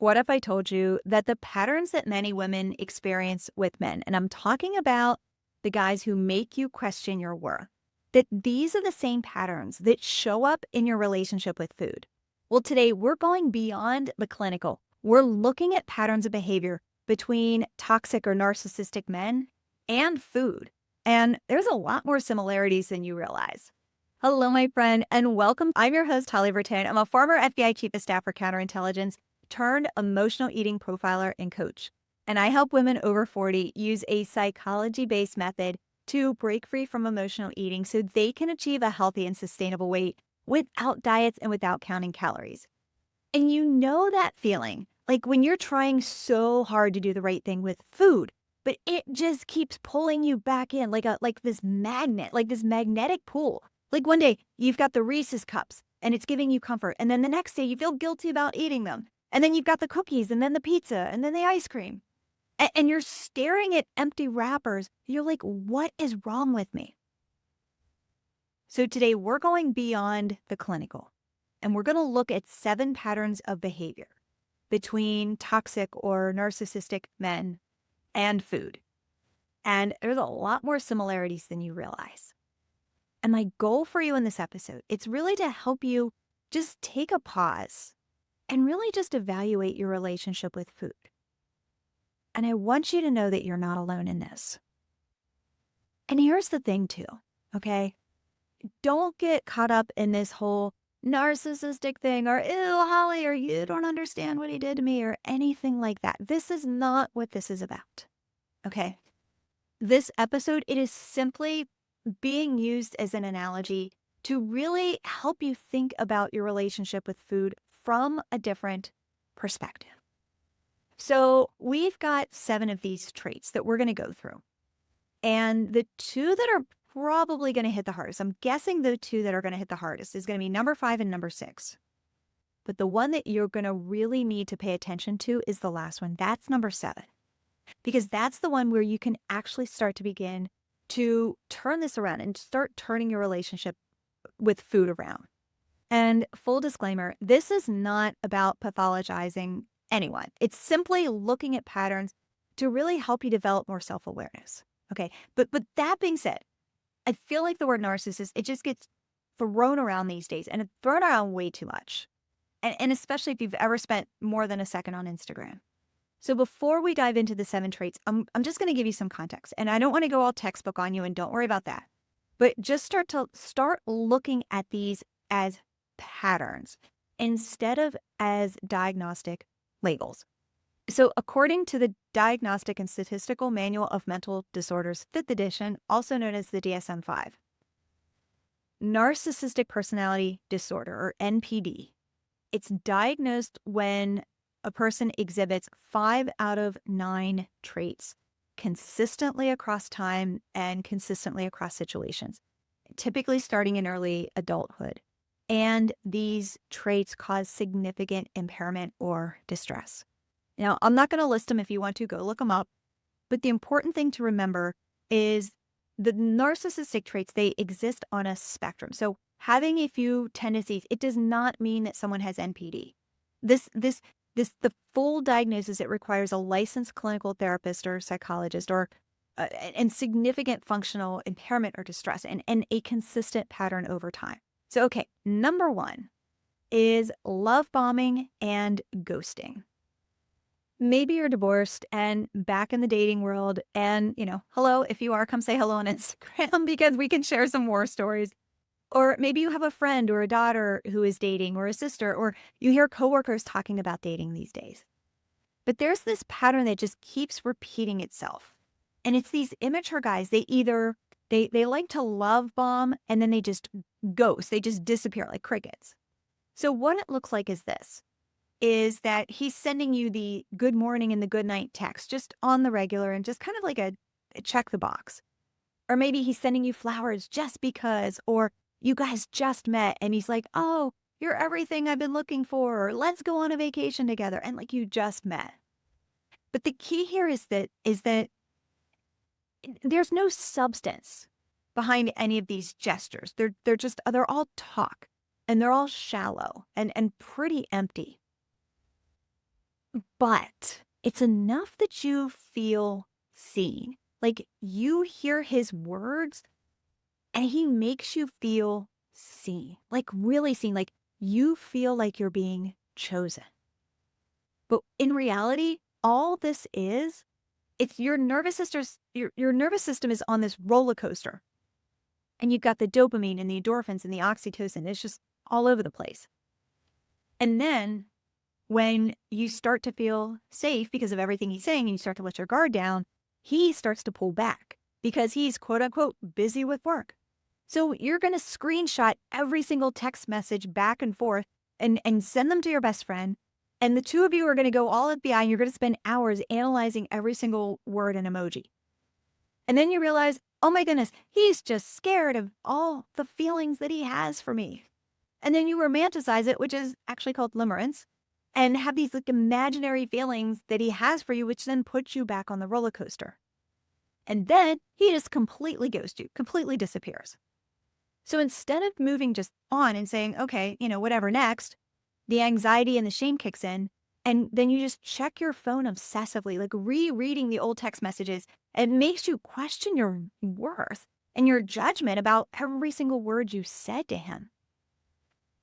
What if I told you that the patterns that many women experience with men, and I'm talking about the guys who make you question your worth, that these are the same patterns that show up in your relationship with food? Well, today we're going beyond the clinical. We're looking at patterns of behavior between toxic or narcissistic men and food. And there's a lot more similarities than you realize. Hello, my friend, and welcome. I'm your host, Holly Bertin. I'm a former FBI Chief of Staff for Counterintelligence turned emotional eating profiler and coach. And I help women over 40 use a psychology-based method to break free from emotional eating so they can achieve a healthy and sustainable weight without diets and without counting calories. And you know that feeling, like when you're trying so hard to do the right thing with food, but it just keeps pulling you back in like this magnet, like this magnetic pull. Like one day you've got the Reese's cups and it's giving you comfort. And then the next day you feel guilty about eating them. And then you've got the cookies and then the pizza and then the ice cream. And you're staring at empty wrappers. You're like, what is wrong with me? So today we're going beyond the clinical and we're going to look at 7 patterns of behavior between toxic or narcissistic men and food. And there's a lot more similarities than you realize. And my goal for you in this episode, it's really to help you just take a pause and really just evaluate your relationship with food. And I want you to know that you're not alone in this. And here's the thing too, okay? Don't get caught up in this whole narcissistic thing or, ew, Holly, or you don't understand what he did to me or anything like that. This is not what this is about, okay? This episode, it is simply being used as an analogy to really help you think about your relationship with food from a different perspective. So we've got 7 of these traits that we're going to go through. And the 2 that are probably going to hit the hardest, I'm guessing the 2 that are going to hit the hardest is going to be number 5 and number 6. But the one that you're going to really need to pay attention to is the last one. That's number 7. Because that's the one where you can actually start to begin to turn this around and start turning your relationship with food around. And full disclaimer, this is not about pathologizing anyone. It's simply looking at patterns to really help you develop more self-awareness. Okay, but that being said, I feel like the word narcissist, it just gets thrown around these days and it's thrown around way too much. And especially if you've ever spent more than a second on Instagram. So before we dive into the 7 traits, I'm just going to give you some context. And I don't want to go all textbook on you, and don't worry about that. But just start looking at these as patterns instead of as diagnostic labels. So according to the Diagnostic and Statistical Manual of Mental Disorders, 5th edition, also known as the DSM-5, narcissistic personality disorder, or NPD, it's diagnosed when a person exhibits 5 out of 9 traits consistently across time and consistently across situations, typically starting in early adulthood. And these traits cause significant impairment or distress. Now, I'm not going to list them. If you want to, go look them up. But the important thing to remember is the narcissistic traits, they exist on a spectrum. So having a few tendencies, it does not mean that someone has NPD. The full diagnosis, it requires a licensed clinical therapist or psychologist or and significant functional impairment or distress and a consistent pattern over time. So, okay, number 1 is love bombing and ghosting. Maybe you're divorced and back in the dating world and, hello, if you are, come say hello on Instagram because we can share some war stories. Or maybe you have a friend or a daughter who is dating or a sister, or you hear coworkers talking about dating these days. But there's this pattern that just keeps repeating itself. And it's these immature guys. They like to love bomb and then they just ghost. They just disappear like crickets. So what it looks like is that he's sending you the good morning and the good night text just on the regular and just kind of like a check the box. Or maybe he's sending you flowers just because, or you guys just met and he's like, oh, you're everything I've been looking for, or let's go on a vacation together. And like you just met. But the key here is that there's no substance behind any of these gestures. They're all talk and they're all shallow and pretty empty. but it's enough that you feel seen. Like you hear his words and he makes you feel seen, like really seen, like you feel like you're being chosen. But in reality, all this is, it's your nervous system's your nervous system is on this roller coaster. And you've got the dopamine and the endorphins and the oxytocin. It's just all over the place. And then when you start to feel safe because of everything he's saying and you start to let your guard down, he starts to pull back because he's quote unquote busy with work. So you're going to screenshot every single text message back and forth and send them to your best friend. And the two of you are going to go all FBI and you're going to spend hours analyzing every single word and emoji. And then you realize, oh my goodness, he's just scared of all the feelings that he has for me. And then you romanticize it, which is actually called limerence, and have these like imaginary feelings that he has for you, which then puts you back on the roller coaster. And then he just completely ghosts you, completely disappears. So instead of moving just on and saying, okay, whatever next, the anxiety and the shame kicks in. And then you just check your phone obsessively, like rereading the old text messages. It makes you question your worth and your judgment about every single word you said to him.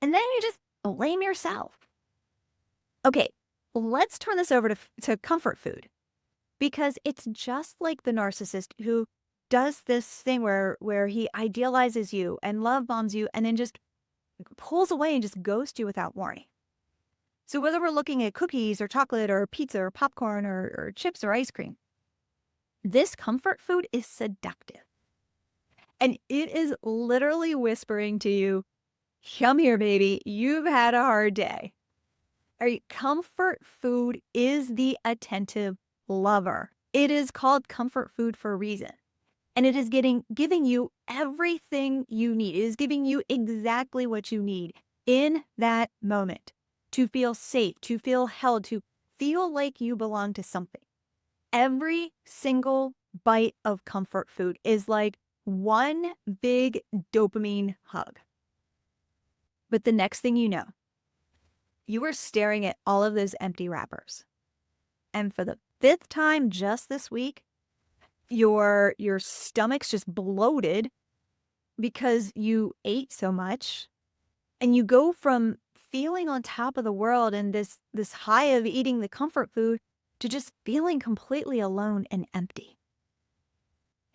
And then you just blame yourself. Okay, let's turn this over to comfort food, because it's just like the narcissist who does this thing where he idealizes you and love bombs you and then just pulls away and just ghosts you without warning. So whether we're looking at cookies or chocolate or pizza or popcorn or chips or ice cream, this comfort food is seductive. And it is literally whispering to you, come here, baby, you've had a hard day. All right, comfort food is the attentive lover. It is called comfort food for a reason. And it is giving you everything you need. It is giving you exactly what you need in that moment to feel safe, to feel held, to feel like you belong to something. Every single bite of comfort food is like one big dopamine hug. But the next thing you know, you are staring at all of those empty wrappers. And for the 5th time just this week, your stomach's just bloated because you ate so much. And you go from feeling on top of the world and this high of eating the comfort food to just feeling completely alone and empty.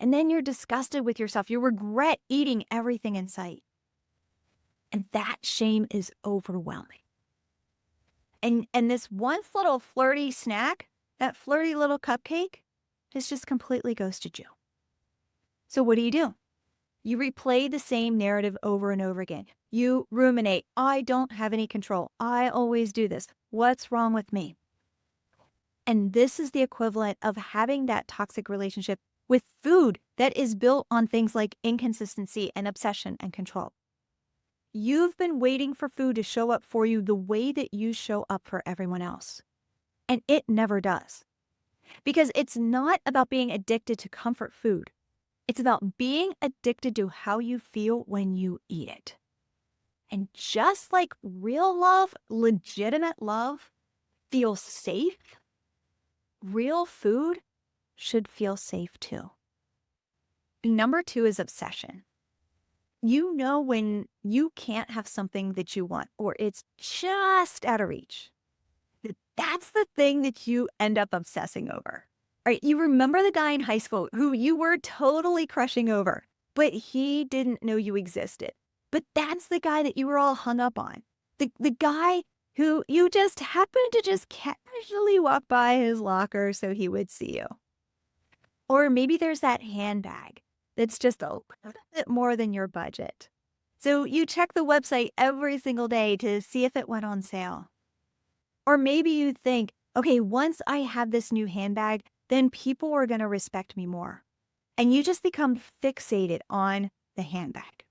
And then you're disgusted with yourself. You regret eating everything in sight. And that shame is overwhelming. And this one little flirty snack, that flirty little cupcake, has just completely ghosted you. So what do? You replay the same narrative over and over again. You ruminate, I don't have any control. I always do this. What's wrong with me? And this is the equivalent of having that toxic relationship with food that is built on things like inconsistency and obsession and control. You've been waiting for food to show up for you the way that you show up for everyone else. And it never does. Because it's not about being addicted to comfort food. It's about being addicted to how you feel when you eat it. And just like real love, legitimate love, feels safe, real food should feel safe too. Number 2 is obsession. You know when you can't have something that you want or it's just out of reach. That's the thing that you end up obsessing over. Right? You remember the guy in high school who you were totally crushing over, but he didn't know you existed. But that's the guy that you were all hung up on. The guy who you just happened to just casually walk by his locker so he would see you. Or maybe there's that handbag that's just a little bit more than your budget. So you check the website every single day to see if it went on sale. Or maybe you think, okay, once I have this new handbag, then people are going to respect me more. And you just become fixated on the handbag.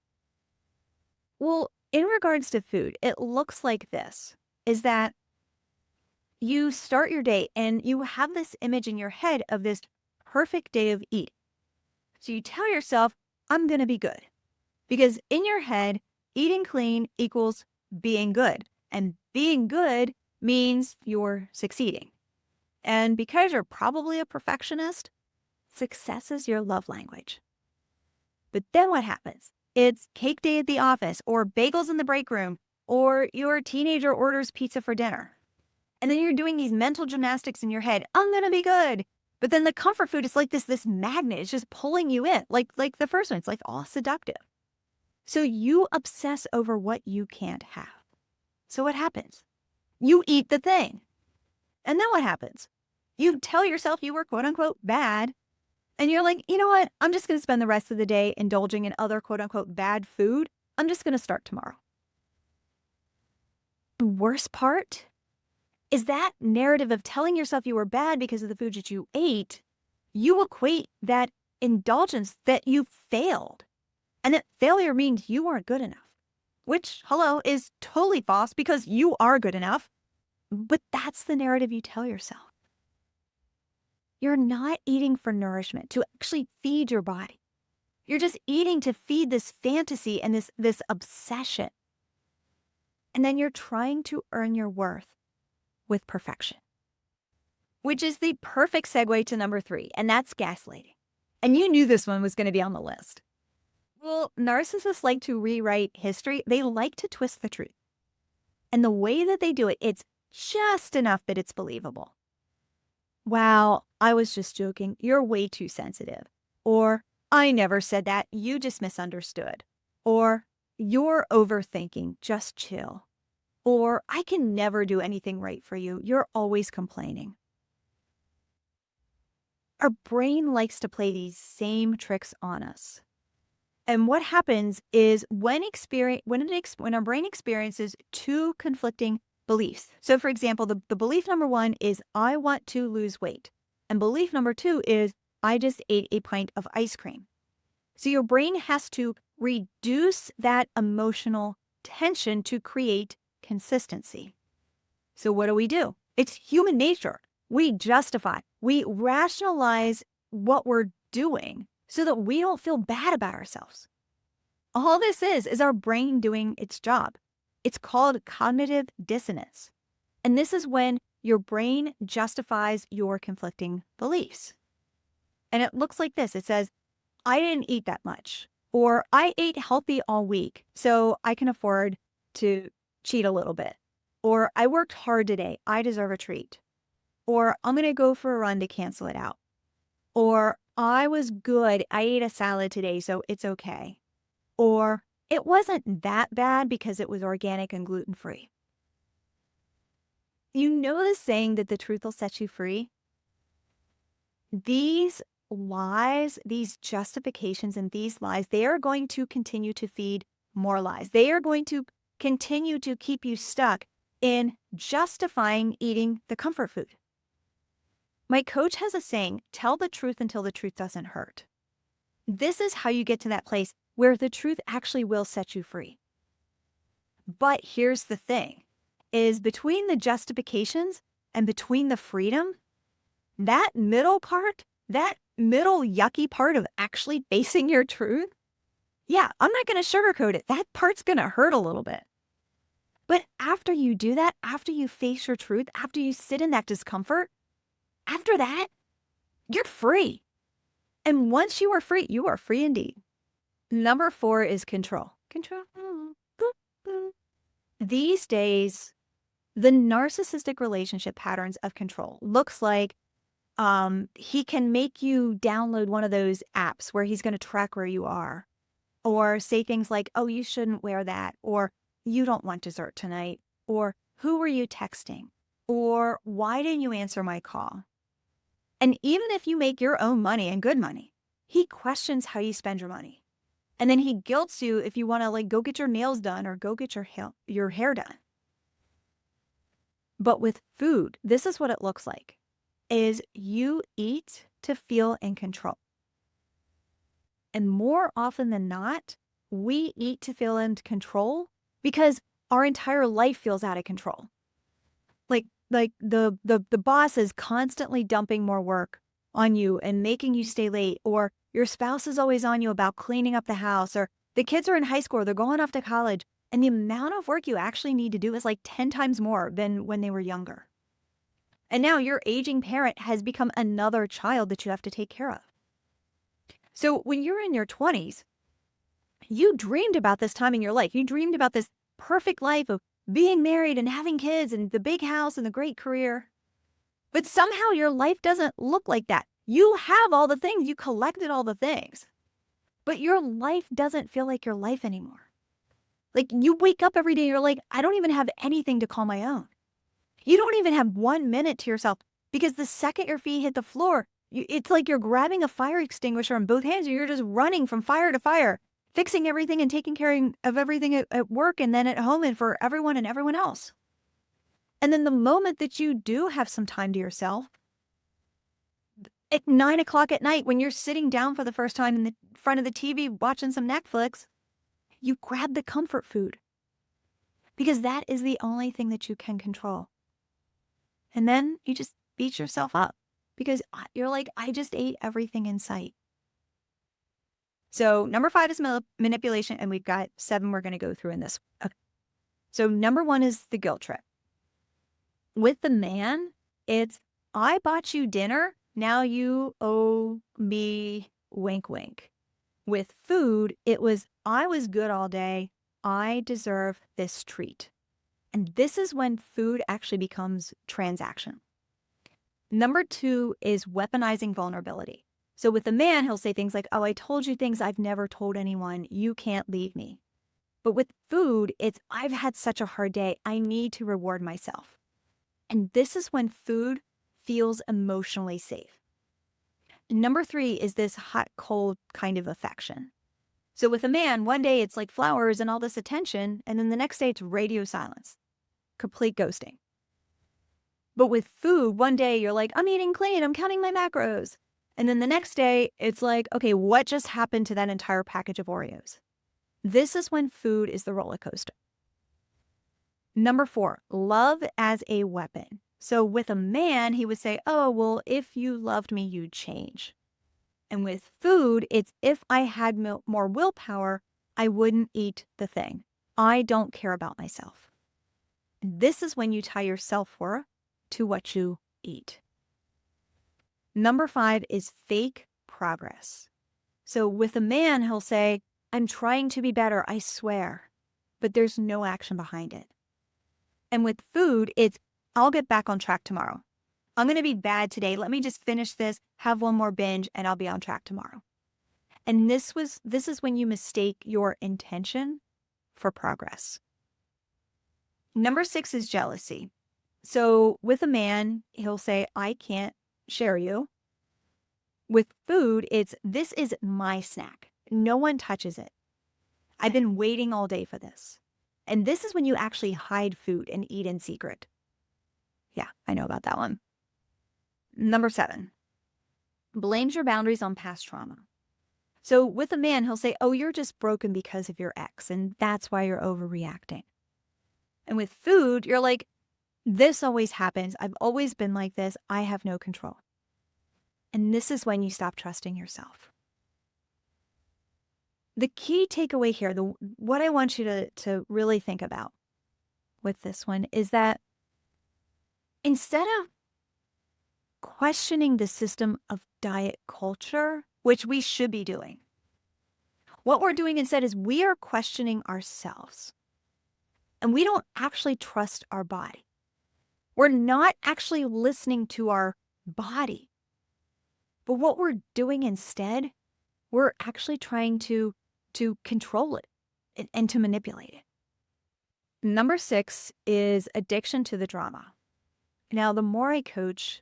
Well, in regards to food, it looks like this, is that you start your day and you have this image in your head of this perfect day of eating. So you tell yourself, I'm going to be good. Because in your head, eating clean equals being good. And being good means you're succeeding. And because you're probably a perfectionist, success is your love language. But then what happens? It's cake day at the office, or bagels in the break room, or your teenager orders pizza for dinner. And then you're doing these mental gymnastics in your head. I'm going to be good. But then the comfort food is like this magnet. It's just pulling you in. Like the first one, it's like all seductive. So you obsess over what you can't have. So what happens? You eat the thing. And then what happens? You tell yourself you were quote unquote bad. And you're like, you know what? I'm just going to spend the rest of the day indulging in other quote unquote bad food. I'm just going to start tomorrow. The worst part is that narrative of telling yourself you were bad because of the food that you ate. You equate that indulgence that you failed. And that failure means you weren't good enough. Which, hello, is totally false because you are good enough. But that's the narrative you tell yourself. You're not eating for nourishment, to actually feed your body. You're just eating to feed this fantasy and this obsession. And then you're trying to earn your worth with perfection. Which is the perfect segue to number 3, and that's gaslighting. And you knew this one was going to be on the list. Well, narcissists like to rewrite history. They like to twist the truth. And the way that they do it, it's just enough that it's believable. Wow, I was just joking. You're way too sensitive. Or, I never said that. You just misunderstood. Or, you're overthinking. Just chill. Or, I can never do anything right for you. You're always complaining. Our brain likes to play these same tricks on us. And what happens is when our brain experiences two conflicting beliefs. So for example, the belief number 1 is I want to lose weight. And belief number 2 is I just ate a pint of ice cream. So your brain has to reduce that emotional tension to create consistency. So what do? It's human nature. We justify, we rationalize what we're doing so that we don't feel bad about ourselves. All this is our brain doing its job. It's called cognitive dissonance. And this is when your brain justifies your conflicting beliefs. And it looks like this. It says, I didn't eat that much, or I ate healthy all week, so I can afford to cheat a little bit. Or I worked hard today. I deserve a treat. Or I'm going to go for a run to cancel it out. Or I was good. I ate a salad today, so it's okay. Or it wasn't that bad because it was organic and gluten-free. You know the saying that the truth will set you free? These lies, these justifications and these lies, they are going to continue to feed more lies. They are going to continue to keep you stuck in justifying eating the comfort food. My coach has a saying, tell the truth until the truth doesn't hurt. This is how you get to that place where the truth actually will set you free. But here's the thing, is between the justifications and between the freedom, that middle part, that middle yucky part of actually facing your truth, yeah, I'm not going to sugarcoat it. That part's going to hurt a little bit. But after you do that, after you face your truth, after you sit in that discomfort, after that, you're free. And once you are free indeed. Number 4 is control. Control. These days, the narcissistic relationship patterns of control looks like he can make you download one of those apps where he's going to track where you are, or say things like, oh, you shouldn't wear that, or you don't want dessert tonight, or who were you texting, or why didn't you answer my call? And even if you make your own money and good money, he questions how you spend your money. And then he guilts you if you want to go get your nails done or go get your hair done. But with food, this is what it looks like, is you eat to feel in control. And more often than not, we eat to feel in control because our entire life feels out of control. Like the boss is constantly dumping more work on you and making you stay late, or your spouse is always on you about cleaning up the house, or the kids are in high school, or they're going off to college, and the amount of work you actually need to do is like 10 times more than when they were younger. And now your aging parent has become another child that you have to take care of. So when you're in your 20s, you dreamed about this time in your life. You dreamed about this perfect life of being married and having kids and the big house and the great career. But somehow your life doesn't look like that. You have all the things, you collected all the things, but your life doesn't feel like your life anymore. Like you wake up every day, you're like, I don't even have anything to call my own. You don't even have 1 minute to yourself because the second your feet hit the floor, it's like you're grabbing a fire extinguisher in both hands and you're just running from fire to fire, fixing everything and taking care of everything at work and then at home and for everyone and everyone else. And then the moment that you do have some time to yourself, at 9 o'clock at night, when you're sitting down for the first time in the front of the TV watching some Netflix, you grab the comfort food because that is the only thing that you can control. And then you just beat yourself up because you're like, I just ate everything in sight. So number 5 is manipulation, and we've got 7 we're going to go through in this. Okay. So number 1 is the guilt trip. With the man, it's, I bought you dinner, now you owe me wink, wink. With food, it was, I was good all day, I deserve this treat. And this is when food actually becomes transaction. Number 2 is weaponizing vulnerability. So with the man, he'll say things like, oh, I told you things I've never told anyone. You can't leave me. But with food, it's, I've had such a hard day. I need to reward myself. And this is when food feels emotionally safe. Number 3 is this hot, cold kind of affection. So with a man, one day it's like flowers and all this attention, and then the next day it's radio silence, complete ghosting. But with food, one day you're like, I'm eating clean, I'm counting my macros. And then the next day it's like, okay, what just happened to that entire package of Oreos? This is when food is the roller coaster. Number 4, love as a weapon. So with a man, he would say, oh, well, if you loved me, you'd change. And with food, it's, if I had more willpower, I wouldn't eat the thing. I don't care about myself. And this is when you tie your self-worth to what you eat. Number 5 is fake progress. So with a man, he'll say, I'm trying to be better, I swear, but there's no action behind it. And with food, it's, I'll get back on track tomorrow. I'm going to be bad today. Let me just finish this, have one more binge, and I'll be on track tomorrow. And this is when you mistake your intention for progress. Number 6 is jealousy. So with a man, he'll say, I can't share you. With food, it's, this is my snack. No one touches it. I've been waiting all day for this. And this is when you actually hide food and eat in secret. Yeah, I know about that one. Number 7, blames your boundaries on past trauma. So with a man, he'll say, oh, you're just broken because of your ex, and that's why you're overreacting. And with food, you're like, this always happens. I've always been like this. I have no control. And this is when you stop trusting yourself. The key takeaway here, what I want you to really think about with this one is that instead of questioning the system of diet culture, which we should be doing, what we're doing instead is we are questioning ourselves. And we don't actually trust our body. We're not actually listening to our body. But what we're doing instead, we're actually trying to control it and to manipulate it. Number 6 is addiction to the drama. Now, the more I coach,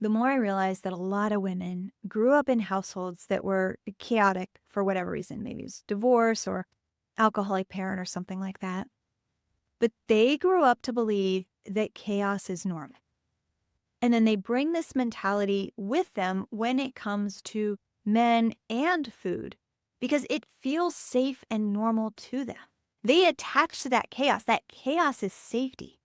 the more I realize that a lot of women grew up in households that were chaotic for whatever reason. Maybe it's divorce or alcoholic parent or something like that. But they grew up to believe that chaos is normal. And then they bring this mentality with them when it comes to men and food because it feels safe and normal to them. They attach to that chaos. That chaos is safety.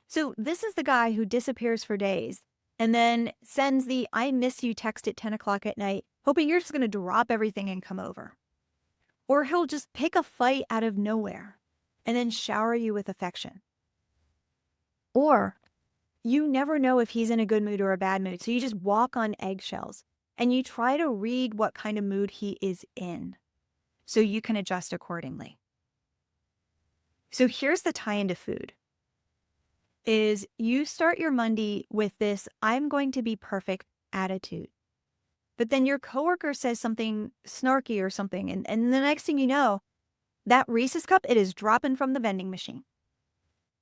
So this is the guy who disappears for days and then sends the I miss you text at 10 o'clock at night, hoping you're just going to drop everything and come over. Or he'll just pick a fight out of nowhere and then shower you with affection. Or you never know if he's in a good mood or a bad mood. So you just walk on eggshells and you try to read what kind of mood he is in so you can adjust accordingly. So here's the tie into food is you start your Monday with this, I'm going to be perfect attitude. But then your coworker says something snarky or something. And the next thing you know, that Reese's cup, it is dropping from the vending machine.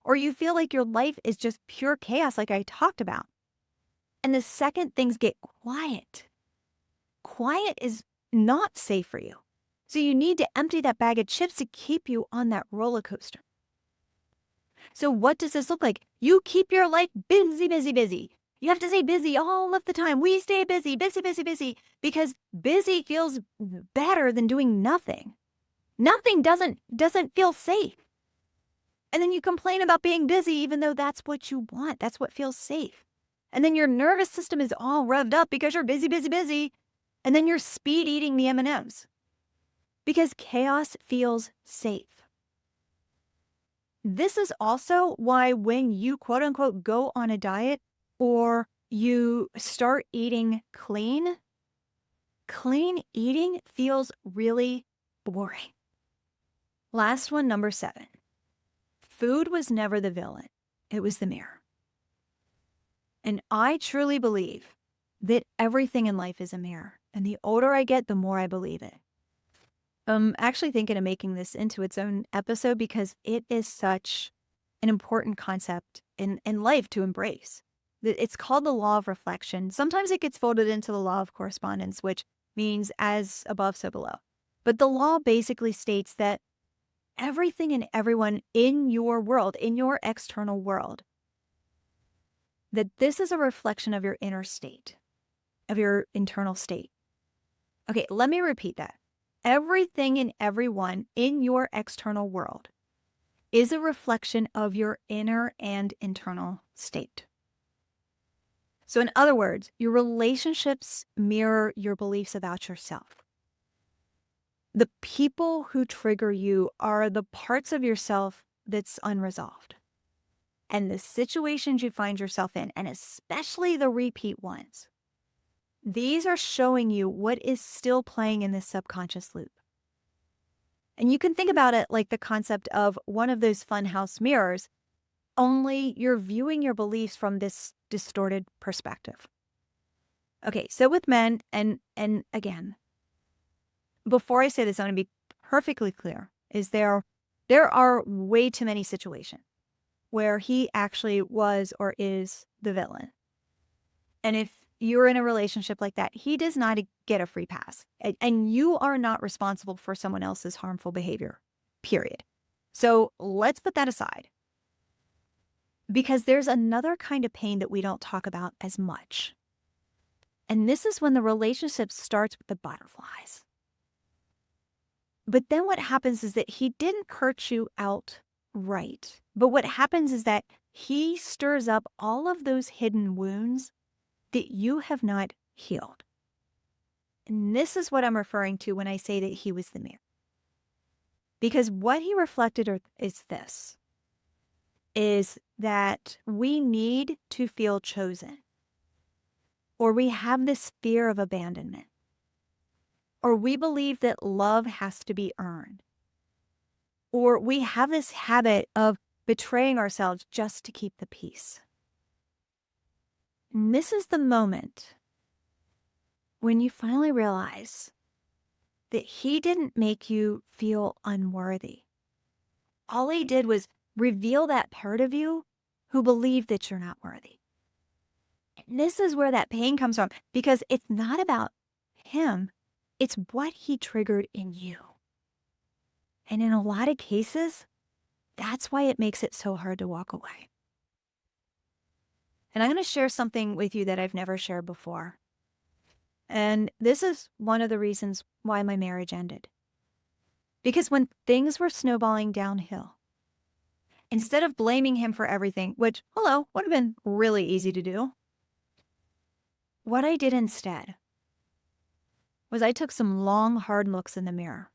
Or you feel like your life is just pure chaos like I talked about. And the second things get quiet is not safe for you. So you need to empty that bag of chips to keep you on that roller coaster. So what does this look like? You keep your life busy, busy, busy. You have to stay busy all of the time. We stay busy, busy, busy, busy, because busy feels better than doing nothing. Nothing doesn't feel safe. And then you complain about being busy, even though that's what you want. That's what feels safe. And then your nervous system is all revved up because you're busy, busy, busy. And then you're speed eating the M&Ms because chaos feels safe. This is also why when you quote unquote go on a diet or you start eating clean eating feels really boring. Last one, number 7. Food was never the villain. It was the mirror. And I truly believe that everything in life is a mirror. And the older I get, the more I believe it. I'm actually thinking of making this into its own episode because it is such an important concept in life to embrace. It's called the law of reflection. Sometimes it gets folded into the law of correspondence, which means as above, so below. But the law basically states that everything and everyone in your world, in your external world, that this is a reflection of your inner state, of your internal state. Okay, let me repeat that. Everything and everyone in your external world is a reflection of your inner and internal state. So in other words, your relationships mirror your beliefs about yourself. The people who trigger you are the parts of yourself that's unresolved. And the situations you find yourself in, and especially the repeat ones, these are showing you what is still playing in this subconscious loop. And you can think about it like the concept of one of those funhouse mirrors, only you're viewing your beliefs from this distorted perspective. Okay, so with men, and again, before I say this, I want to be perfectly clear, is there are way too many situations where he actually was or is the villain. And if you're in a relationship like that, he does not get a free pass. And you are not responsible for someone else's harmful behavior, period. So let's put that aside. Because there's another kind of pain that we don't talk about as much. And this is when the relationship starts with the butterflies. But then what happens is that he didn't hurt you outright. But what happens is that he stirs up all of those hidden wounds that you have not healed. And this is what I'm referring to when I say that he was the mirror. Because what he reflected is this, is that we need to feel chosen. Or we have this fear of abandonment. Or we believe that love has to be earned. Or we have this habit of betraying ourselves just to keep the peace. And this is the moment when you finally realize that he didn't make you feel unworthy. All he did was reveal that part of you who believed that you're not worthy. And this is where that pain comes from, because it's not about him. It's what he triggered in you. And in a lot of cases, that's why it makes it so hard to walk away. And I'm going to share something with you that I've never shared before. And this is one of the reasons why my marriage ended. Because when things were snowballing downhill, instead of blaming him for everything, which, would have been really easy to do, what I did instead was I took some long, hard looks in the mirror.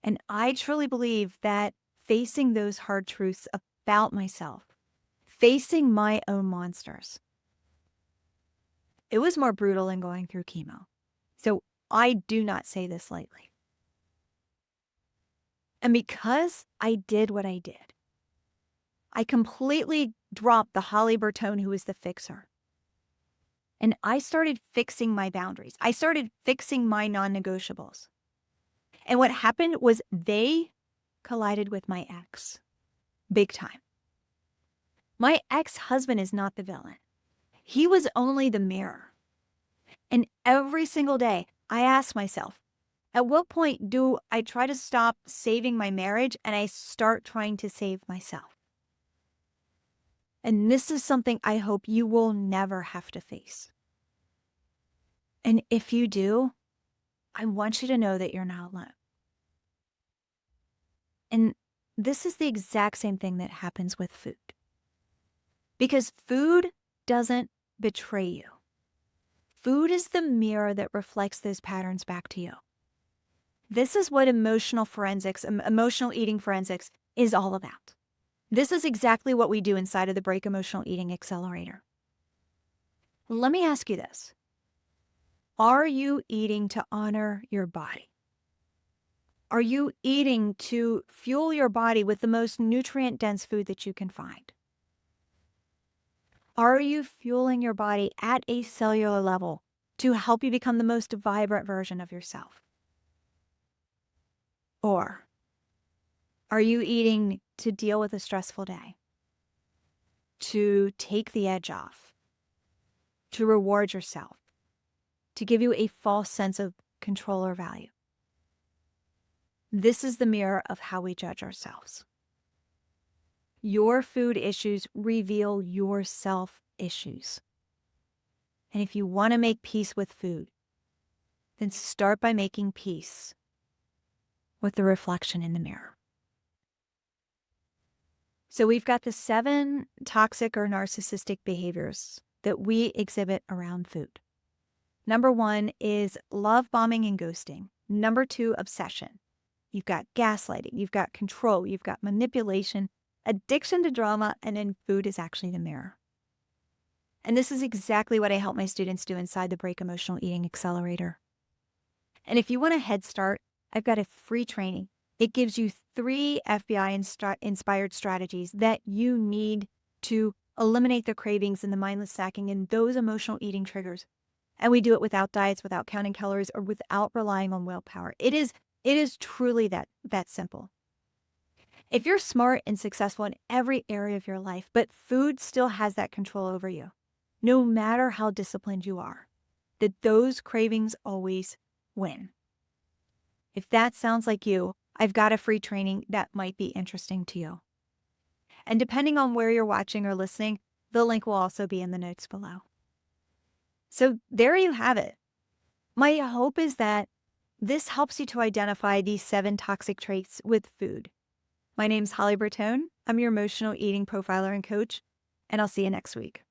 And I truly believe that facing those hard truths about myself, facing my own monsters. It was more brutal than going through chemo. So I do not say this lightly. And because I did what I did, I completely dropped the Holly Bertone who was the fixer. And I started fixing my boundaries. I started fixing my non-negotiables. And what happened was they collided with my ex. Big time. My ex-husband is not the villain. He was only the mirror. And every single day, I ask myself, at what point do I try to stop saving my marriage and I start trying to save myself? And this is something I hope you will never have to face. And if you do, I want you to know that you're not alone. And this is the exact same thing that happens with food. Because food doesn't betray you. Food is the mirror that reflects those patterns back to you. This is what emotional eating forensics is all about. This is exactly what we do inside of the Break Emotional Eating Accelerator. Let me ask you this. Are you eating to honor your body? Are you eating to fuel your body with the most nutrient-dense food that you can find? Are you fueling your body at a cellular level to help you become the most vibrant version of yourself? Or are you eating to deal with a stressful day, to take the edge off, to reward yourself, to give you a false sense of control or value? This is the mirror of how we judge ourselves. Your food issues reveal your self issues. And if you want to make peace with food, then start by making peace with the reflection in the mirror. So we've got the 7 toxic or narcissistic behaviors that we exhibit around food. Number 1 is love bombing and ghosting. Number 2, obsession. You've got gaslighting, you've got control, you've got manipulation, addiction to drama, and then food is actually the mirror. And this is exactly what I help my students do inside the Break Emotional Eating Accelerator. And if you want a head start, I've got a free training. It gives you 3 FBI-inspired strategies that you need to eliminate the cravings and the mindless snacking and those emotional eating triggers. And we do it without diets, without counting calories, or without relying on willpower. It is truly that simple. If you're smart and successful in every area of your life, but food still has that control over you, no matter how disciplined you are, that those cravings always win. If that sounds like you, I've got a free training that might be interesting to you. And depending on where you're watching or listening, the link will also be in the notes below. So there you have it. My hope is that this helps you to identify these 7 toxic traits with food. My name's Holly Bertone. I'm your emotional eating profiler and coach, and I'll see you next week.